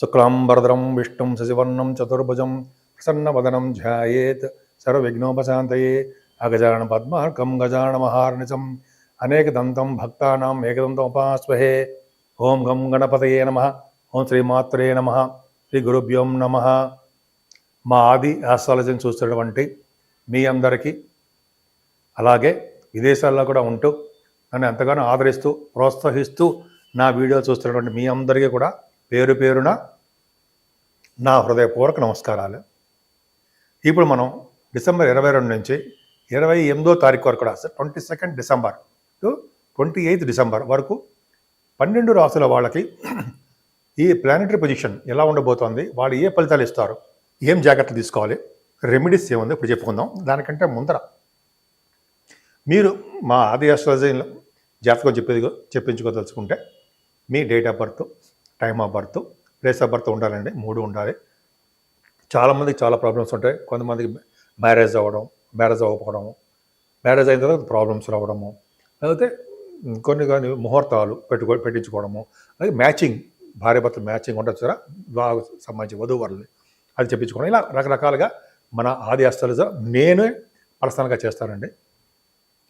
శుక్లాంబరధరం విష్ణుం శశివర్ణం చతుర్భుజం ప్రసన్నవదనం ధ్యాయేత్ సర్వవిఘ్నోపశాంతయే అగజానన పద్మార్కం గజానమహార్నిశం అనేకదంతం భక్తానాం ఏకదంతం ఉపాస్మహే. ఓం గం గణపతయే నమః. ఓం శ్రీమాత్రే నమః. శ్రీ గురుభ్యోం నమః. మా ఆది ఆస్ట్రాలజీని చూస్తున్నటువంటి మీ అందరికీ, అలాగే విదేశాల్లో కూడా ఉంటూ నన్ను ఎంతగానో ఆదరిస్తూ ప్రోత్సహిస్తూ నా వీడియో చూస్తున్నటువంటి మీ అందరికీ కూడా పేరు పేరున నా హృదయపూర్వక నమస్కారాలు. ఇప్పుడు మనం డిసెంబర్ 22 నుంచి 28వ తారీఖు వరకు కూడా 22 డిసెంబర్ టు 28 డిసెంబర్ వరకు 12 రాసుల వాళ్ళకి ఈ ప్లానెటరీ పొజిషన్ ఎలా ఉండబోతోంది, వాళ్ళు ఏ ఫలితాలు ఇస్తారు, ఏం జాగ్రత్తలు తీసుకోవాలి, రెమెడీస్ ఏముంది ఇప్పుడు చెప్పుకుందాం. దానికంటే ముందర మీరు మా ఆది ఆస్ట్రాలజీ జాతకం చెప్పించుకోదలుచుకుంటే మీ date of birth, time of birth, place of birth ఉండాలండి. 3 ఉండాలి. చాలామందికి చాలా ప్రాబ్లమ్స్ ఉంటాయి. కొంతమందికి మ్యారేజ్ అవ్వకపోవడము, మ్యారేజ్ అయిన తర్వాత ప్రాబ్లమ్స్ రావడము, లేకపోతే కొన్ని ముహూర్తాలు పెట్టించుకోవడము, అలాగే మ్యాచింగ్, భార్యాభర్తలు మ్యాచింగ్ ఉంటుంది కదా, బాగా సంబంధించి వధూవరులు అది చెప్పించుకోవడం, ఇలా రకరకాలుగా మన ఆది ఆస్ట్రాలజీ నేనే పర్సనల్గా చేస్తానండి.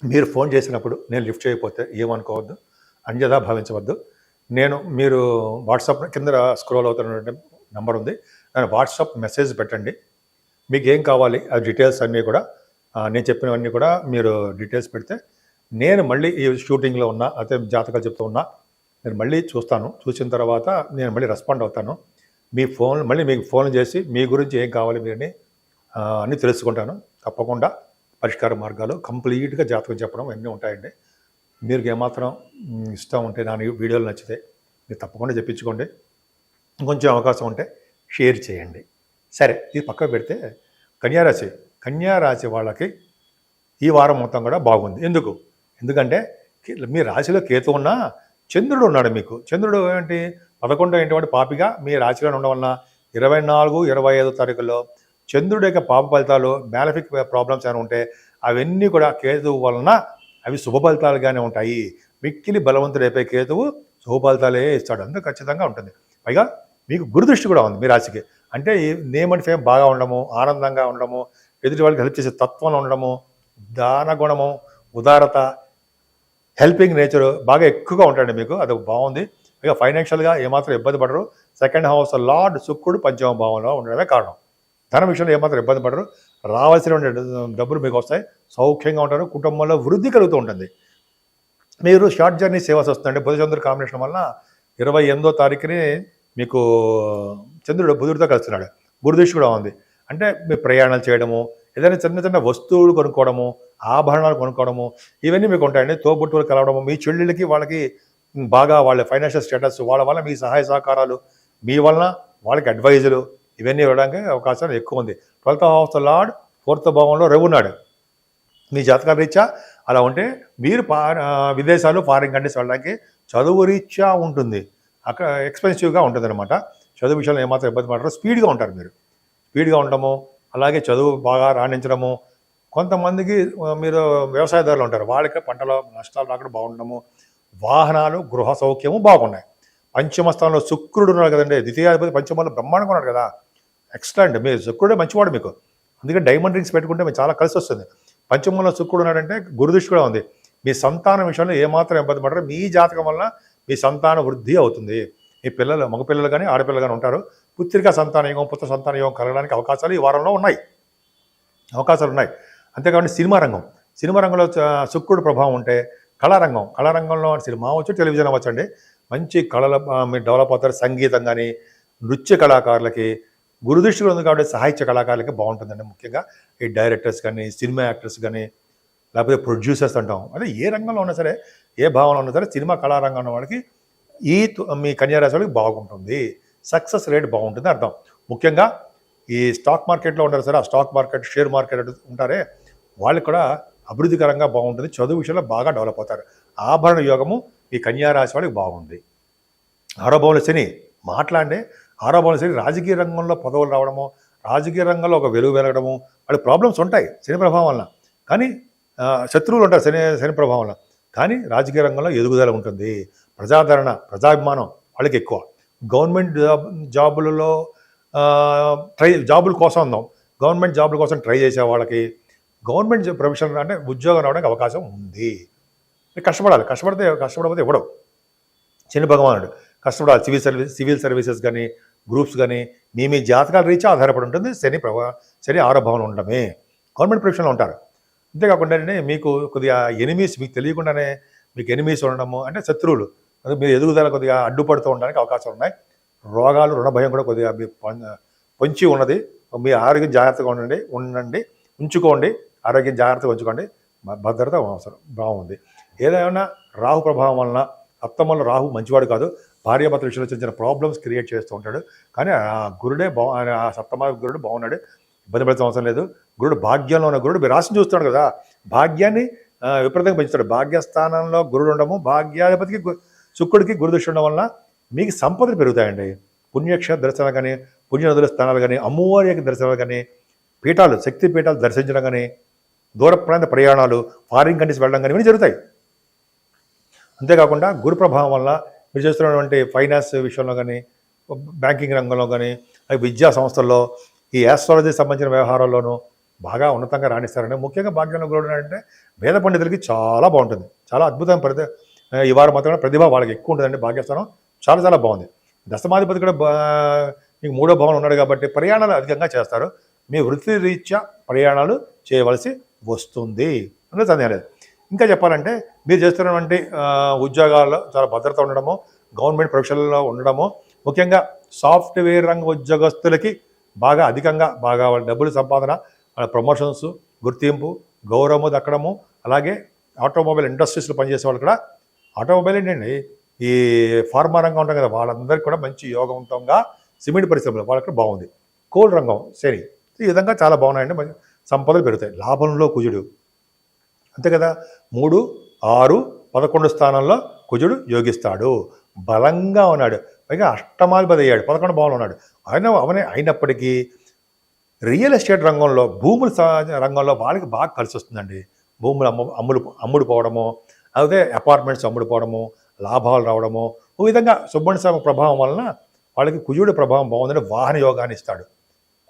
మీరు ఫోన్ చేసినప్పుడు నేను లిఫ్ట్ చేయకపోతే ఏమనుకోవద్దు, అన్యదా భావించవద్దు. మీరు వాట్సాప్ కింద స్క్రోల్ అవుతున్నటువంటి నెంబర్ ఉంది, దాని వాట్సాప్ మెసేజ్ పెట్టండి. మీకు ఏం కావాలి ఆ డీటెయిల్స్ అన్నీ కూడా, నేను చెప్పినవన్నీ కూడా మీరు డీటెయిల్స్ పెడితే నేను మళ్ళీ ఈ షూటింగ్లో ఉన్నా, అయితే జాతకాలు చెప్తూ ఉన్నా, నేను మళ్ళీ చూస్తాను. చూసిన తర్వాత నేను మళ్ళీ రెస్పాండ్ అవుతాను. మీకు ఫోన్ చేసి మీ గురించి ఏం కావాలి మీరని అన్నీ తెలుసుకుంటాను. తప్పకుండా పరిష్కార మార్గాలు, కంప్లీట్గా జాతకం చెప్పడం అన్నీ ఉంటాయండి. మీరు ఏమాత్రం ఇష్టం ఉంటే, నా వీడియోలు నచ్చితే మీరు తప్పకుండా చెప్పించుకోండి. ఇంకొంచెం అవకాశం ఉంటే షేర్ చేయండి. సరే, ఇది పక్కకు పెడితే కన్యారాశి వాళ్ళకి ఈ వారం మొత్తం కూడా బాగుంది. ఎందుకంటే మీ రాశిలో కేతు ఉన్నా చంద్రుడు ఉన్నాడు. మీకు చంద్రుడు ఏంటి 11 ఏంటి పాపిగా మీ రాశిలో ఉండడం వలన 24, 25 తారీఖుల్లో చంద్రుడి యొక్క పాప ఫలితాలు, మ్యాలఫిక్ ప్రాబ్లమ్స్ ఏమైనా ఉంటే అవన్నీ కూడా కేతువు వలన అవి శుభ ఫలితాలుగానే ఉంటాయి. మిక్కిలి బలవంతుడు అయిపోయి కేతువు శుభ ఫలితాలే ఇస్తాడు. అందుకు ఖచ్చితంగా ఉంటుంది. పైగా మీకు గురుదృష్టి కూడా ఉంది మీ రాశికి. అంటే నేమ్ అండ్ ఫేమ్ బాగా ఉండడము, ఆనందంగా ఉండడము, ఎదుటి వాళ్ళకి హెల్ప్ చేసే తత్వంలో ఉండడము, దాన గుణము, ఉదారత, హెల్పింగ్ నేచరు బాగా ఎక్కువగా ఉంటాయండి మీకు. అది బాగుంది. పైగా ఫైనాన్షియల్గా ఏమాత్రం ఇబ్బంది పడరు. సెకండ్ హౌస్ లార్డ్ శుక్రుడు పంచమ భావంలో ఉండడమే కారణం. ధన విషయంలో ఏమాత్రం ఇబ్బంది పడరు. రావాల్సిన డబ్బులు మీకు వస్తాయి. సౌఖ్యంగా ఉంటారు. కుటుంబంలో వృద్ధి కలుగుతూ ఉంటుంది. మీరు షార్ట్ జర్నీ సేవస్ వస్తుందండి. బుధచంద్రుడు కాంబినేషన్ వల్ల 28వ తారీఖుని మీకు చంద్రుడు బుధుడితో కలుస్తున్నాడు. గురుదృష్టి కూడా ఉంది. అంటే మీరు ప్రయాణాలు చేయడము, ఏదైనా చిన్న చిన్న వస్తువులు కొనుక్కోవడము, ఆభరణాలు కొనుక్కోవడము, ఇవన్నీ మీకు ఉంటాయండి. తోబుట్టువులు కలవడము, మీ చెల్లెళ్ళకి వాళ్ళకి బాగా వాళ్ళ ఫైనాన్షియల్ స్టేటస్, వాళ్ళ వల్ల మీ సహాయ సహకారాలు, మీ వలన వాళ్ళకి అడ్వైజులు, ఇవన్నీ ఇవ్వడానికి అవకాశాలు ఎక్కువ ఉంది. 12th హౌస్ లార్డ్ 4th భావంలో రవి ఉన్నాడు. మీ జాతకాల రీత్యా అలా ఉంటే మీరు విదేశాలు, ఫారిన్ కంట్రీస్ వెళ్ళడానికి చదువు రీత్యా ఉంటుంది. అక్కడ ఎక్స్పెన్సివ్గా ఉంటుంది అనమాట. చదువు విషయంలో ఏమాత్రం ఇబ్బంది పడరు. స్పీడ్గా ఉంటారు మీరు. స్పీడ్గా ఉండడము, అలాగే చదువు బాగా రాణించడము. కొంతమందికి మీరు వ్యవసాయదారులు ఉంటారు, వాళ్ళకి పంటలో నష్టాలు రాకుండా బాగుండడము, వాహనాలు, గృహ సౌఖ్యము బాగున్నాయి. పంచమ స్థానంలో శుక్రుడు ఉన్నాడు కదండి, ద్వితీయాధిపతి పంచమంలో బ్రహ్మాండంగా ఉన్నాడు కదా, ఎక్సలెంట్. మీరు శుక్రుడే మంచివాడు మీకు. అందుకే డైమండ్ రింగ్స్ పెట్టుకుంటే మీకు చాలా కలిసి వస్తుంది. పంచమంలో శుక్రుడు ఉన్నాడంటే గురుదృష్టి కూడా ఉంది. మీ సంతానం విషయంలో ఏమాత్రం ఇబ్బంది పడరు. మీ జాతకం వల్ల మీ సంతాన వృద్ధి అవుతుంది. మీ పిల్లలు, మగపిల్లలు కానీ ఆడపిల్లలు కానీ ఉంటారు. పుత్రికా సంతాన యోగం, పుత్ర సంతాన యోగం కలగడానికి అవకాశాలు ఈ వారంలో ఉన్నాయి. అంతేకాకుండా సినిమా రంగంలో శుక్రుడు ప్రభావం ఉంటే కళారంగంలో సినిమా అవ్వచ్చు, టెలివిజన్ అవ్వచ్చండి. మంచి కళల మీరు డెవలప్ అవుతారు. సంగీతం కానీ, నృత్య కళాకారులకి గురుదృష్టి ఉంది కాబట్టి సాహిత్య కళాకారులకి బాగుంటుందండి. ముఖ్యంగా ఈ డైరెక్టర్స్ కానీ, సినిమా యాక్టర్స్ కానీ, లేకపోతే ప్రొడ్యూసర్స్ అంటాం, అదే ఏ రంగంలో ఉన్నా సరే, ఏ భావంలో ఉన్నా సరే, సినిమా కళారంగంలో వాళ్ళకి మీ కన్యారాశి వాళ్ళకి బాగుంటుంది. సక్సెస్ రేట్ బాగుంటుంది అర్థం. ముఖ్యంగా ఈ స్టాక్ మార్కెట్లో ఉంటారు సరే, ఆ స్టాక్ మార్కెట్, షేర్ మార్కెట్ ఉంటారే, వాళ్ళకి కూడా అభివృద్ధికరంగా బాగుంటుంది. చదువు విషయంలో బాగా డెవలప్ అవుతారు. ఆభరణ యోగము ఈ కన్యారాశి వాళ్ళకి బాగుంది. ఆరోభంలో శని రాజకీయ రంగంలో పదవులు రావడము, రాజకీయ రంగంలో ఒక వెలుగు వెలగడము, వాళ్ళ ప్రాబ్లమ్స్ ఉంటాయి శని ప్రభావం వలన. కానీ శత్రువులు ఉంటారు శని ప్రభావం వలన. కానీ రాజకీయ రంగంలో ఎదుగుదల ఉంటుంది. ప్రజాదరణ, ప్రజాభిమానం వాళ్ళకి ఎక్కువ. గవర్నమెంట్ జాబులలో జాబుల కోసం ఉందాం, గవర్నమెంట్ జాబుల కోసం ట్రై చేసే వాళ్ళకి గవర్నమెంట్ ప్రొఫెషన్ అంటే ఉద్యోగం రావడానికి అవకాశం ఉంది. కష్టపడాలి, కష్టపడకపోతే ఇవ్వడం. శని భగవానుడు కష్టపడాలి. సివిల్ సర్వీసెస్ కానీ గ్రూప్స్ కానీ మీ జాతకాల రీత్యా ఆధారపడి ఉంటుంది. శని 6వ భవనం ఉండడమే గవర్నమెంట్ ప్రొఫెషన్లో ఉంటారు. అంతేకాకుండా మీకు కొద్దిగా ఎనిమీస్, మీకు తెలియకుండానే మీకు ఎనిమీస్ ఉండడము అంటే శత్రువులు, మీరు ఎదుగుదల కొద్దిగా అడ్డుపడుతూ ఉండడానికి అవకాశాలు ఉన్నాయి. రోగాలు, రుణ భయం కూడా కొద్దిగా పొంచి ఉన్నది. మీ ఆరోగ్యం జాగ్రత్తగా ఉంచుకోండి. ఆరోగ్యం జాగ్రత్తగా ఉంచుకోండి. భద్రత అవసరం, బాగుంది. ఏదైనా రాహు ప్రభావం వలన, సప్తమంలో రాహు మంచివాడు కాదు, భార్యాభర్తల విషయంలో చిన్న ప్రాబ్లమ్స్ క్రియేట్ చేస్తూ ఉంటాడు. కానీ ఆ గురుడే ఆ సప్తమ గురుడు బాగున్నాడు, ఇబ్బంది పడితే అవసరం లేదు. గురుడు భాగ్యంలో ఉన్న గురుడు, మీరు రాశిని చూస్తున్నాడు కదా, భాగ్యాన్ని విపరీతంగా పెంచుతాడు. భాగ్యస్థానంలో గురుడు ఉండము, భాగ్యాధిపతికి శుక్రుడికి గురుదృష్టి ఉండడం వలన మీకు సంపదలు పెరుగుతాయండి. పుణ్యక్షేత్ర దర్శనాలు కానీ, పుణ్యనదుల స్థానాలు కానీ, అమ్మవారి యొక్క దర్శనాలు కానీ, పీఠాలు, శక్తి పీఠాలు దర్శించడం కానీ, దూర ప్రాంత ప్రయాణాలు, ఫారిన్ కంట్రీస్ వెళ్ళడం కానీ ఇవన్నీ జరుగుతాయి. అంతేకాకుండా గురు ప్రభావం వల్ల మీరు చేస్తున్నటువంటి ఫైనాన్స్ విషయంలో కానీ, బ్యాంకింగ్ రంగంలో కానీ, విద్యా సంస్థల్లో, ఈ ఆస్ట్రాలజీకి సంబంధించిన వ్యవహారాల్లోనూ బాగా ఉన్నతంగా రాణిస్తారండి. ముఖ్యంగా భాగ్యంలో గురుడు అంటే వేద పండితులకి చాలా బాగుంటుంది, చాలా అద్భుతమైన ఈ వారం మాత్రమే ప్రతిభ వాళ్ళకి ఎక్కువ ఉంటుందండి. భాగ్యస్థానం చాలా చాలా బాగుంది. దశమాధిపతి కూడా మీకు 3వ భవనం ఉన్నాడు కాబట్టి ప్రయాణాలు అధికంగా చేస్తారు. మీ వృత్తి రీత్యా ప్రయాణాలు చేయవలసి వస్తుంది అనేది సందేహం లేదు. ఇంకా చెప్పాలంటే మీరు చేస్తున్నటువంటి ఉద్యోగాల్లో చాలా భద్రత ఉండడము, గవర్నమెంట్ ప్రొఫెషన్లో ఉండడము, ముఖ్యంగా సాఫ్ట్వేర్ రంగ ఉద్యోగస్తులకి అధికంగా వాళ్ళ డబ్బులు సంపాదన, వాళ్ళ ప్రమోషన్స్, గుర్తింపు, గౌరవము దక్కడము, అలాగే ఆటోమొబైల్ ఇండస్ట్రీస్లో పనిచేసే వాళ్ళు కూడా, ఆటోమొబైల్ ఏంటండి ఈ ఫార్మా రంగం ఉంటాం కదా, వాళ్ళందరికీ కూడా మంచి యోగవంతంగా, సిమెంట్ పరిశ్రమలో వాళ్ళకి బాగుంది. కోల్ రంగం సరే, ఈ విధంగా చాలా బాగున్నాయండి. మంచి సంపదలు పెరుగుతాయి. లాభంలో కుజుడు అంతే కదా, 3, 6, 11 స్థానంలో కుజుడు యోగిస్తాడు, బలంగా ఉన్నాడు. పైగా అష్టమాధిపతి అయ్యాడు, 11 భావంలో ఉన్నాడు. అయినప్పటికీ రియల్ ఎస్టేట్ రంగంలో, భూముల రంగంలో వాళ్ళకి బాగా కలిసి వస్తుందండి. భూములు అమ్ముడు పోవడము, అదే అపార్ట్మెంట్స్ అమ్ముడు పోవడము, లాభాలు రావడము, ఓ విధంగా సుబ్రహ్మణ్య స్వామి ప్రభావం వలన వాళ్ళకి కుజుడు ప్రభావం బాగుందని వాహన యోగాన్ని ఇస్తాడు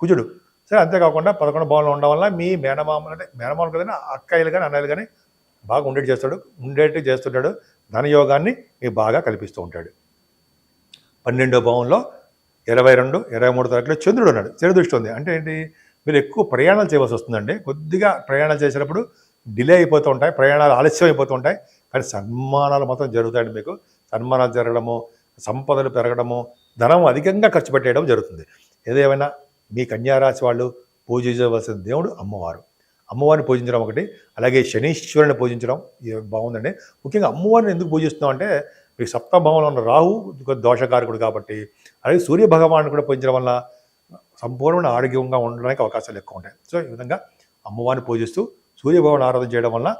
కుజుడు. సరే, అంతేకాకుండా 11 భావంలో ఉండడం వల్ల మీ మేనమామలు కదండి, అక్కయ్యలు కానీ అన్నయ్యలు కానీ బాగా ఉండేట్టు చేస్తుంటాడు. ధనయోగాన్ని మీకు బాగా కల్పిస్తూ ఉంటాడు. 12వ భావంలో 22, 23 తారీఖులో చంద్రుడు ఉన్నాడు, శని దృష్టి ఉంది. అంటే ఏంటి, మీరు ఎక్కువ ప్రయాణాలు చేయవలసి వస్తుందండి. కొద్దిగా ప్రయాణాలు చేసేటప్పుడు డిలే అయిపోతూ ఉంటాయి, ప్రయాణాలు ఆలస్యం అయిపోతూ ఉంటాయి. కానీ సన్మానాలు మాత్రం జరుగుతాయండి. మీకు సన్మానాలు జరగడము, సంపదలు పెరగడము, ధనం అధికంగా ఖర్చు పెట్టేయడం జరుగుతుంది. ఏదేమైనా మీ కన్యారాశి వాళ్ళు పూజించవలసిన దేవుడు అమ్మవారు. అమ్మవారిని పూజించడం ఒకటి, అలాగే శనీశ్వరుని పూజించడం బాగుందండి. ముఖ్యంగా అమ్మవారిని ఎందుకు పూజిస్తున్నాం అంటే, మీకు సప్తభావంలో ఉన్న రాహు దోషకారకుడు కాబట్టి, అలాగే సూర్య భగవాను కూడా పూజించడం వల్ల సంపూర్ణ ఆరోగ్యంగా ఉండడానికి అవకాశాలు ఎక్కువ ఉంటాయి. సో ఈ విధంగా అమ్మవారిని పూజిస్తూ సూర్యభగవాన్ ఆరాధన చేయడం వల్ల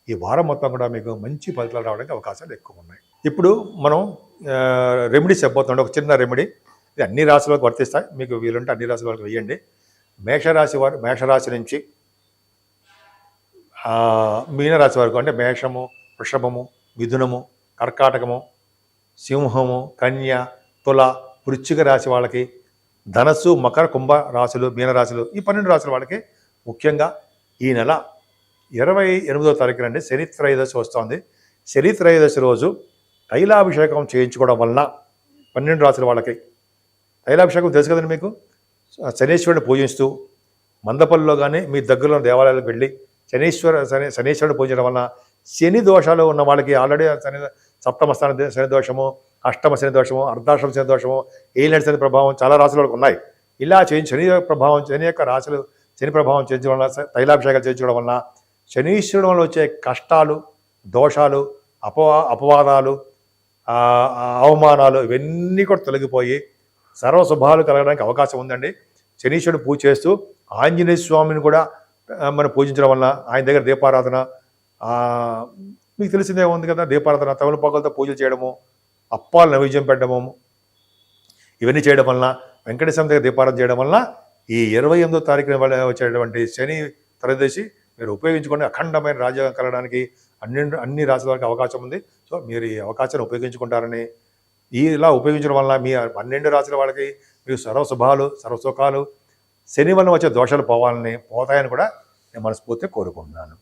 ఈ వారం మొత్తం కూడా మీకు మంచి ఫలితాలు రావడానికి అవకాశాలు ఎక్కువ ఉన్నాయి. ఇప్పుడు మనం రెమెడీస్ చెప్పబోతుండే ఒక చిన్న రెమెడీ. ఇది అన్ని రాశులకు వర్తిస్తాయి, మీకు వీలుంటే అన్ని రాశుల వరకు వేయండి. మేషరాశి నుంచి మీనరాశి వరకు, అంటే మేషము, వృషభము, మిథునము, కర్కాటకము, సింహము, కన్య, తుల, వృశ్చిక రాశి వాళ్ళకి, ధనస్సు, మకర, కుంభ రాశులు, మీనరాశులు, ఈ 12 రాశుల వాళ్ళకి ముఖ్యంగా ఈ నెల 28వ తారీఖు నుండి శని త్రయోదశి వస్తుంది. శని త్రయోదశి రోజు తైలాభిషేకం చేయించుకోవడం వలన 12 రాశుల వాళ్ళకి తైలాభిషేకం తెలుసు కదండి మీకు. శనీశ్వరుని పూజిస్తూ మందపల్లిలో కానీ మీ దగ్గరలో దేవాలయాలకు వెళ్ళి శనీశ్వరుని పూజించడం వలన శని దోషాలు ఉన్న వాళ్ళకి, ఆల్రెడీ సప్తమ స్థాన శని దోషము, అష్టమ శని దోషము, అర్ధాష్టమ శని దోషము, ఏలినాటి శని ప్రభావం చాలా రాశుల వాళ్ళకి ఉన్నాయి. ఇలా శని యొక్క రాశులు శని ప్రభావం చేయించడం వల్ల, తైలాభిషేకాలు చేయించడం వలన శనీశ్వరుడు వల్ల వచ్చే కష్టాలు, దోషాలు, అపవాదాలు, అవమానాలు ఇవన్నీ కూడా తొలగిపోయి సర్వశుభాలు కలగడానికి అవకాశం ఉందండి. శనీశ్వరుడు పూజ చేస్తూ ఆంజనేయ స్వామిని కూడా మనం పూజించడం వలన, ఆయన దగ్గర దీపారాధన, మీకు తెలిసిందే ఉంది కదా, దీపారాధన, తమలపాకులతో పూజలు చేయడము, అప్పాలు నైవేద్యం పెట్టడము, ఇవన్నీ చేయడం వలన, వెంకటేశ్వర దగ్గర దీపారాధన చేయడం వలన ఈ 28వ తారీఖున వచ్చేటువంటి శని త్రయోదశి మీరు ఉపయోగించుకొని అఖండమైన రాజ్యం కలగడానికి అన్ని రాశుల వారికి అవకాశం ఉంది. సో మీరు ఈ అవకాశాన్ని ఉపయోగించుకుంటారని ఇలా ఉపయోగించడం వల్ల మీ 12 రాశుల వాళ్ళకి మీకు సర్వ శుభాలు, సర్వ సుఖాలు, శని వల్ల వచ్చే దోషాలు పోతాయని కూడా నేను మనస్ఫూర్తిగా కోరుకుంటున్నాను.